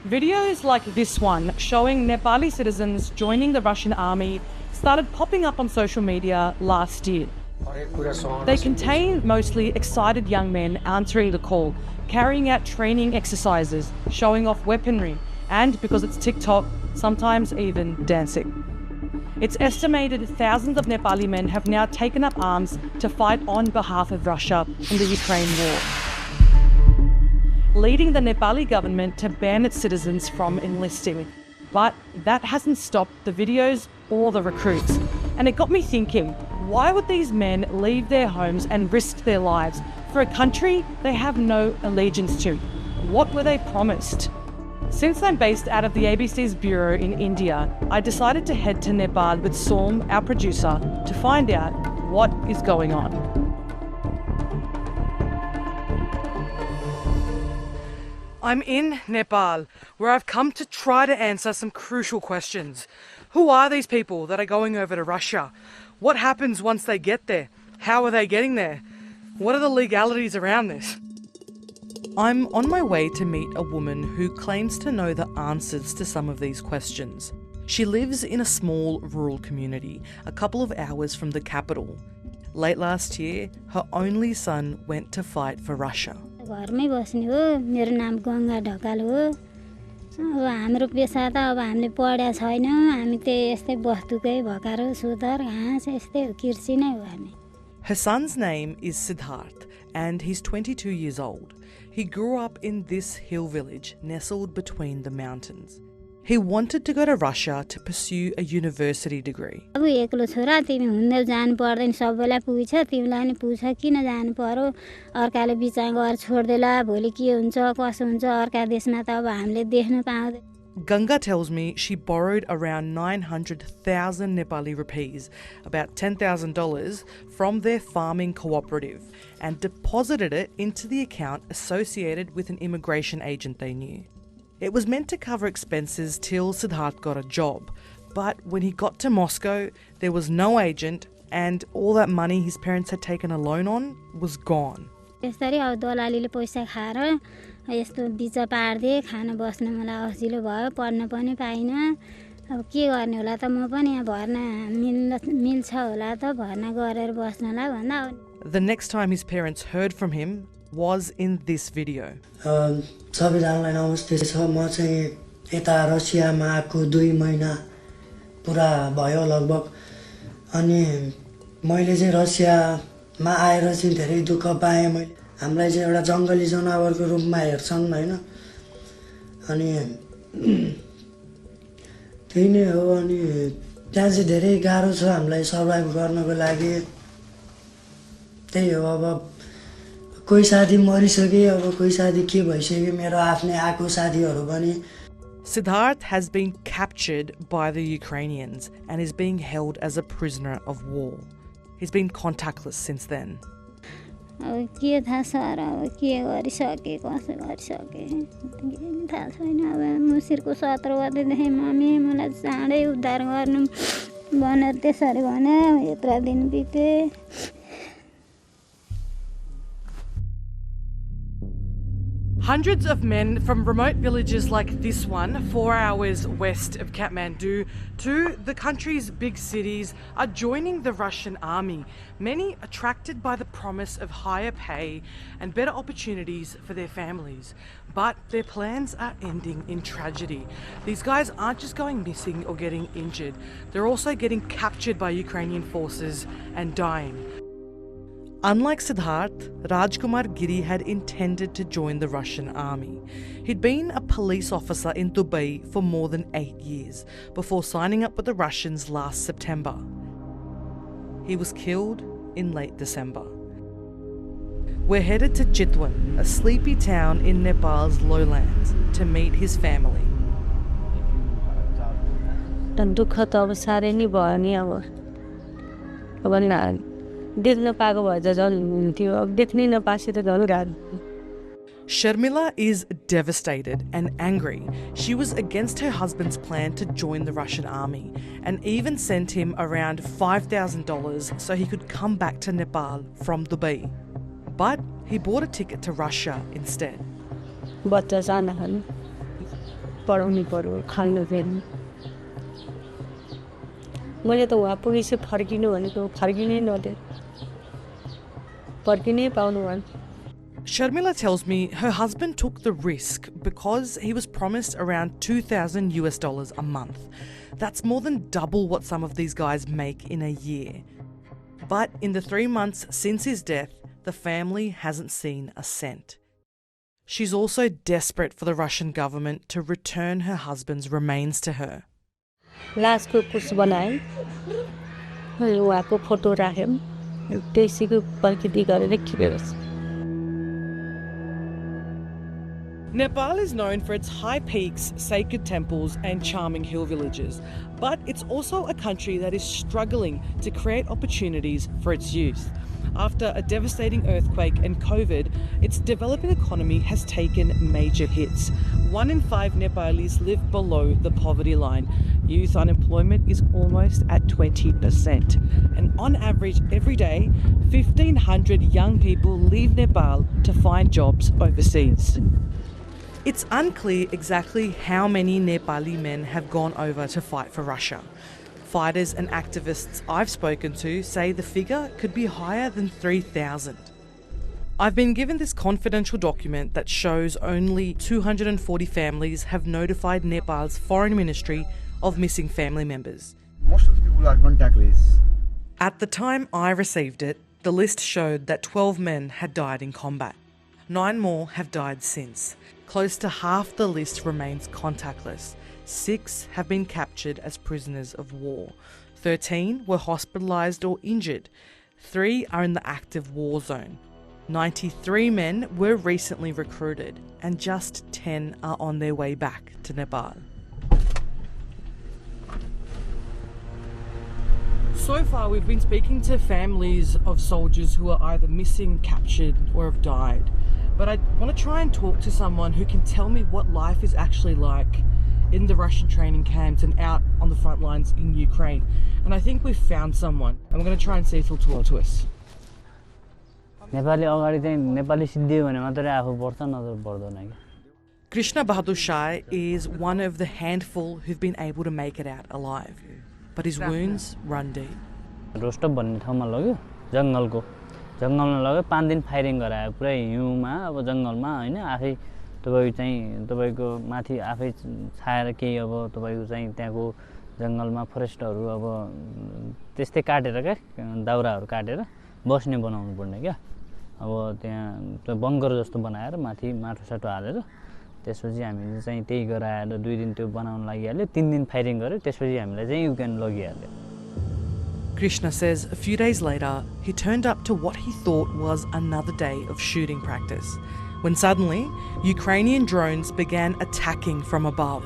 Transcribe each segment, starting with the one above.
Videos like this one showing Nepali citizens joining the Russian army started popping up on social media last year. They contain mostly excited young men answering the call, carrying out training exercises, showing off weaponry, and, because it's TikTok, sometimes even dancing. It's estimated thousands of Nepali men have now taken up arms to fight on behalf of Russia in the Ukraine war, leading the Nepali government to ban its citizens from enlisting. But that hasn't stopped the videos or the recruits. And it got me thinking, why would these men leave their homes and risk their lives for a country they have no allegiance to? What were they promised? Since I'm based out of the ABC's bureau in India, I decided to head to Nepal with Saum, our producer, to find out what is going on. I'm in Nepal, where I've come to try to answer some crucial questions. Who are these people that are going over to Russia? What happens once they get there? How are they getting there? What are the legalities around this? I'm on my way to meet a woman who claims to know the answers to some of these questions. She lives in a small rural community, a couple of hours from the capital. Late last year, her only son went to fight for Russia. घरमै बस्ने हो मेरो नाम गंगा ढकाल हो अब हाम्रो पेशा त अब हामीले पढ्या छैन हामी त्यही यस्तै बस्तुकै भकारो सुतर घाँस यस्तै कृषि नै हो हामी. Her son's name is Siddharth and he's 22 years old. He grew up in this hill village nestled between the mountains. He wanted to go to Russia to pursue a university degree. अब एक्लो छोरा तिमी हुँदै जानु पर्दैन सबैलाई पुग्छ तिमीलाई नि पुग्छ किन जानु पर्यो अर्काले बिचार गरेर छोड्देला भोलि के हुन्छ कसो हुन्छ अर्का देशमा त अब हामीले देख्न पाउँदैन. Ganga tells me she borrowed around 900,000 Nepali rupees, about $10,000, from their farming cooperative and deposited it into the account associated with an immigration agent they knew. It was meant to cover expenses till Siddharth got a job, but when he got to Moscow, there was no agent and all that money his parents had taken a loan on was gone. यसरी अब दलालीले पैसा खाएर यस्तो बिचा पार्दे खान बस्न मलाई असिलो भयो पढ्न पनि पाइन अब के गर्ने होला त म पनि यहाँ भर्ना मिल्छ होला त भर्ना गरेर बस्नला भन्दा. The next time his parents heard from him was in this video. सबैजनालाई नमस्ते छ म चाहिँ यता रसियामा आएको 2 महिना पुरा भयो लगभग अनि मैले चाहिँ रसियामा आएर चाहिँ धेरै दुःख पाएँ मैले हामीलाई चाहिँ एउटा जंगली जनावरको रूपमा हेर्छन् हैन अनि त्यही नै हो अनि त्यहाँ चाहिँ धेरै गाह्रो छ हामीलाई सर्भाइभ गर्नको लागि त्यही हो अब कोही साथी मरिसके अब कोही साथी के भइसक्यो मेरो आफ्नै आको साथीहरु पनि. Siddharth has been captured by the Ukrainians and is being held as a prisoner of war. He's been contactless since then. अब के थाहा सर अब के गरिसके कसो गरिसके थाहा छैन अब मुसिरको 17 गतेदेखि मम्मी मलाई चाँडै उद्धार गर्नु भनेर त्यसरी भने यत्रा दिन बिते. Hundreds of men from remote villages like this one, 4 hours west of Kathmandu, to the country's big cities, are joining the Russian army, many attracted by the promise of higher pay and better opportunities for their families. But their plans are ending in tragedy. These guys aren't just going missing or getting injured, they're also getting captured by Ukrainian forces and dying. Unlike Siddharth, Rajkumar Giri had intended to join the Russian army. He'd been a police officer in Dubai for more than 8 years before signing up with the Russians last September. He was killed in late December. We're headed to Chitwan, a sleepy town in Nepal's lowlands, to meet his family. Sharmila is devastated and angry. She was against her husband's plan to join the Russian army and even sent him around $5,000 so he could come back to Nepal from Dubai. But he bought a ticket to Russia instead. पढाउनु पर्यो खानु फेरि मैले त वहाँ पुगेपछि फर्किनु भनेको फर्किनै नदिए फर्किनै पाउनु भन् Sharmila tells me her husband took the risk because he was promised around $2,000 a month. That's more than double what some of these guys make in a year. But in the 3 months since his death, the family hasn't seen a cent. She's also desperate for the Russian government to return her husband's remains to her. लासको पुस बनाएँ उहाँको photo राख्यौँ त्यसैको प्रकृति गरेर खिचेर Nepal is known for its high peaks, sacred temples and charming hill villages, but it's also a country that is struggling to create opportunities for its youth. After a devastating earthquake and COVID, its developing economy has taken major hits. 1 in 5 Nepalese live below the poverty line. Youth unemployment is almost at 20%. And on average, every day, 1,500 young people leave Nepal to find jobs overseas. It's unclear exactly how many Nepali men have gone over to fight for Russia. Fighters and activists I've spoken to say the figure could be higher than 3,000. I've been given this confidential document that shows only 240 families have notified Nepal's foreign ministry of missing family members. Most of the people are contactless. At the time I received it, the list showed that 12 men had died in combat. 9 more have died since. Close to half the list remains contactless. 6 have been captured as prisoners of war. 13 were hospitalised or injured. 3 are in the active war zone. 93 men were recently recruited, and just 10 are on their way back to Nepal. So far, we've been speaking to families of soldiers who are either missing, captured, or have died. But I want to try and talk to someone who can tell me what life is actually like in the Russian training camps and out on the front lines in Ukraine. And I think we've found someone, and we're going to try and see if he'll talk to us. Krishna Bahadur Shai is one of the handful who've been able to make it out alive, but his wounds run deep. जंगलमा लग्यो 5 दिन firing गरायो पुरै हिउँमा अब जंगलमा हैन आफै तपाईको चाहिँ तपाईको माथि आफै छाएर केही अब तपाईको चाहिँ त्यहाँको जंगलमा फरेस्टहरु अब त्यस्तै काटेर के दाउराहरु काटेर बस्ने बनाउनु पर्ने के अब त्यहाँ त्यो बंकर जस्तो बनाएर माथि माटो साटो हालेर त्यसपछि हामीले चाहिँ त्यही गराएर 2 दिन त्यो बनाउन लागिहाल्यो 3 दिन फायरिङ गर्यो त्यसपछि हामीलाई चाहिँ Ukraine लगिहाल्यो. Krishna says a few days later, he turned up to what he thought was another day of shooting practice, when suddenly, Ukrainian drones began attacking from above.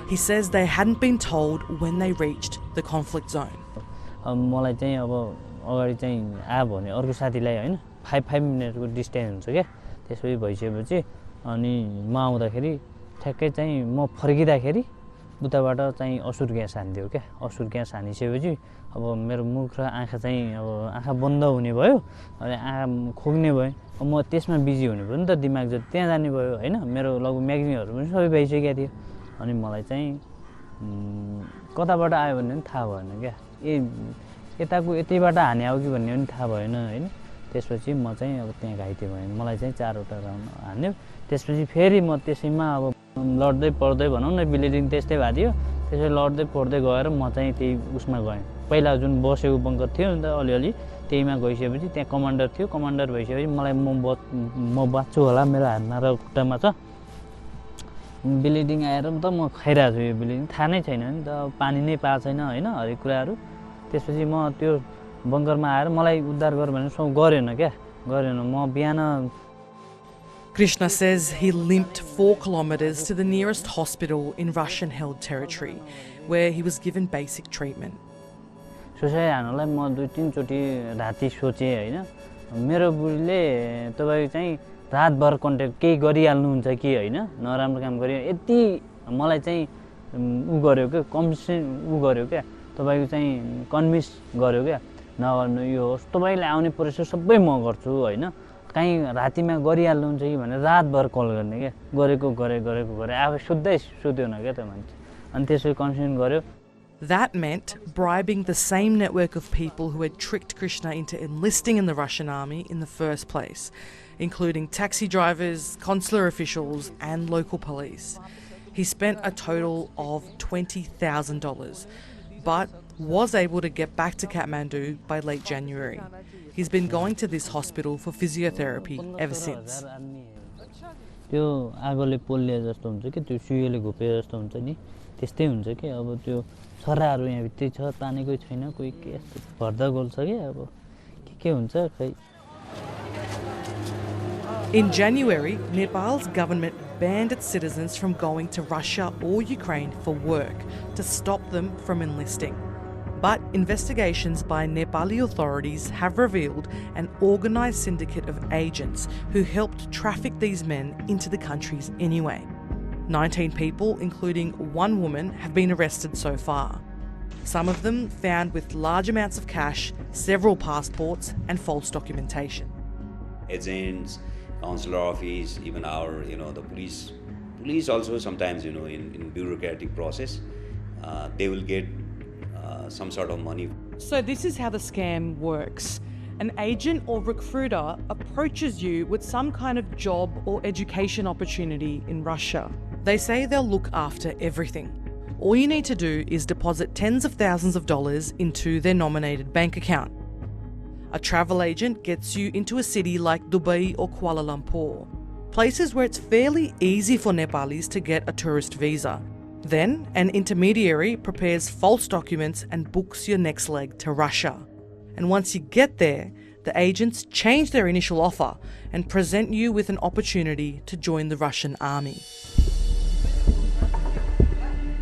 He says they hadn't been told when they reached the conflict zone. मलाई चाहिँ अब अगाडि चाहिँ आ भने अर्को साथीलाई हैन 5 मिनेटको distance हुन्छ के त्यसपछि भइसकेपछि अनि म आउँदाखेरि ठ्याक्कै चाहिँ म फर्किँदाखेरि उताबाट चाहिँ असुर ग्यास हान्दियो के असुर ग्यास हानिसकेपछि अब मेरो मुख र आँखा चाहिँ अब आँखा बन्द हुने भयो अनि आँखा खोक्ने भयो अब म त्यसमा बिजी हुने भयो नि त दिमाग जति त्यहाँ जाने भयो हैन मेरो लगभग म्याग्नीहरु पनि सबै भइसकेको थियो अनि मलाई चाहिँ कताबाट आयो भन्ने पनि थाहा भएन के यताको यतिबाट हाने आउ कि भन्ने पनि थाहा भएन हैन त्यसपछि म चाहिँ अब त्यहाँ घाइते भएँ मलाई चाहिँ 4 वटा राउन्ड हान्यो त्यसपछि फेरि म त्यसैमा अब लड्दै पड्दै भनौं न बिल्डिङ त्यस्तै भादियो त्यसै लड्दै पड्दै गएर म चाहिँ त्यही उसमा गएँ पहिला जुन बसेको बंकर थियो नि त अलिअलि त्यहीमा गइसकेपछि त्यहाँ कमान्डर थियो कमान्डर भइसकेपछि मलाई म बाच्छु होला मेरो हातमा र खुट्टामा छ बिल्डिङ आएर त म खाइरहेको छु यो बिल्डिङ थाहा नै छैन नि त पानी नै पाएको छैन हैन हरेक कुराहरु त्यसपछि म त्यो बंकरमा आएर मलाई उद्धार गर भनेर गरेन क्या गरेन म बिहान. Krishna says he limped 4 kilometres to the nearest hospital in Russian-held territory, where he was given basic treatment. Suicide हान्नलाई म 2-3 चोटी राति सोचे हैन मेरो बुढीले तपाईको चाहिँ रातभर कन्ट्याक्ट केही गरिहाल्नुहुन्छ कि हैन नराम्रो काम गरियो यति मलाई चाहिँ उ गर्यो के उ गर्यो के तपाईको चाहिँ कन्भिन्स गर्यो के नगर्नु यो होस् तपाईले आउने प्रोसेस सबै म गर्छु हैन कहीँ रातिमा गरिहाल्नुहुन्छ कि भनेर रातभर कल गर्ने क्या गरेको आफै सुत्दै सुत्यो न क्या त्यो मान्छे अनि त्यसपछि कन्फ्युजन गर्यो. That meant bribing the same network of people who had tricked Krishna into enlisting in the Russian army in the first place, including taxi drivers, consular officials, and local police. He spent a total of $20,000, but was able to get back to Kathmandu by late January. He's been going to this hospital for physiotherapy ever since. त्यो आगोले पोल्ले जस्तो हुन्छ कि त्यो सुईले घोपे जस्तो हुन्छ नि त्यस्तै हुन्छ कि अब त्यो छराहरू यहाँ भित्रै छ तानेकै छैन कोही के यस्तो भर्दा गोल्छ कि अब के हुन्छ खै. In January, Nepal's government banned its citizens from going to Russia or Ukraine for work to stop them from enlisting. But investigations by Nepali authorities have revealed an organised syndicate of agents who helped traffic these men into the countries anyway. 19 people, including one woman, have been arrested so far. Some of them found with large amounts of cash, several passports and false documentation. Agents, consular office, even our, the police also sometimes, in bureaucratic process, they will get some sort of money. So this is how the scam works. An agent or recruiter approaches you with some kind of job or education opportunity in Russia. They say they'll look after everything. All you need to do is deposit tens of thousands of dollars into their nominated bank account. A travel agent gets you into a city like Dubai or Kuala Lumpur, places where it's fairly easy for Nepalis to get a tourist visa. Then, an intermediary prepares false documents and books your next leg to Russia. And once you get there, the agents change their initial offer and present you with an opportunity to join the Russian army.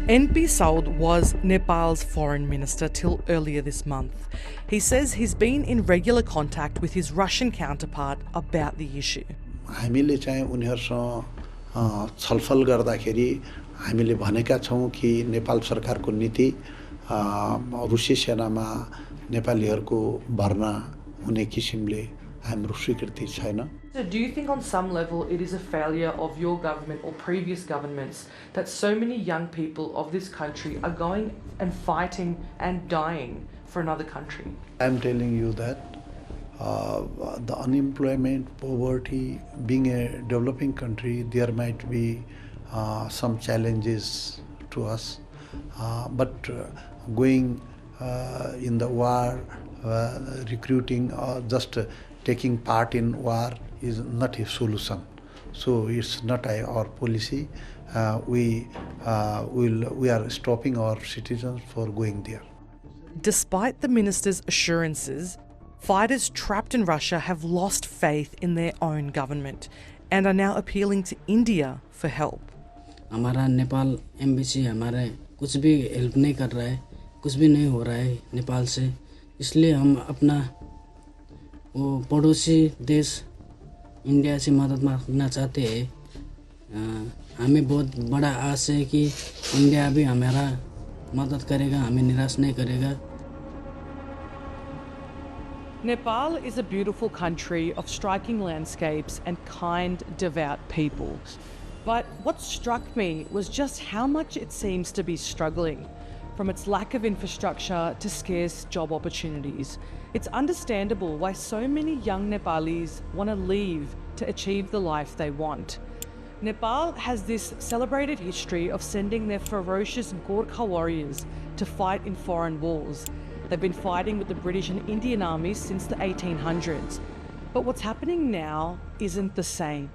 NP Saud was Nepal's foreign minister till earlier this month. He says he's been in regular contact with his Russian counterpart about the issue. हामीले चाहिँ उनीहरुसँग छलफल गर्दाखेरि हामीले भनेका छौं कि नेपाल सरकारको नीति रुसी सेनामा नेपालीहरुको भर्ना हुने किसिमले हाम्रो स्वीकृति छैन. So do you think on some level it is a failure of your government or previous governments that so many young people of this country are going and fighting and dying for another country? I'm telling you that the unemployment, poverty, being a developing country, there might be some challenges to us, but going in the war, recruiting or just taking part in war is not a solution. So it's not our policy. We are stopping our citizens for going there. Despite the minister's assurances, fighters trapped in Russia have lost faith in their own government and are now appealing to India for help. हमारा Nepal embassy हमारे कुछ भी help नहीं कर रहा है, कुछ भी नहीं हो रहा है नेपाल से, इसलिए हम अपना वो पड़ोसी देश इंडिया से मदद मांगना चाहते हैं. हमें बहुत बड़ा आस है कि इंडिया भी हमारा मदद करेगा, हमें निराश नहीं करेगा. Nepal is a beautiful country of striking landscapes and kind, devout people. But what struck me was just how much it seems to be struggling, from its lack of infrastructure to scarce job opportunities. It's understandable why so many young Nepalis want to leave to achieve the life they want. Nepal has this celebrated history of sending their ferocious Gorkha warriors to fight in foreign wars. They've been fighting with the British and Indian armies since the 1800s. But what's happening now isn't the same.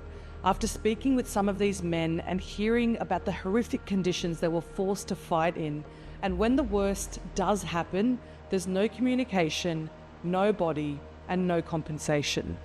After speaking with some of these men and hearing about the horrific conditions they were forced to fight in, and when the worst does happen, there's no communication, no body, and no compensation.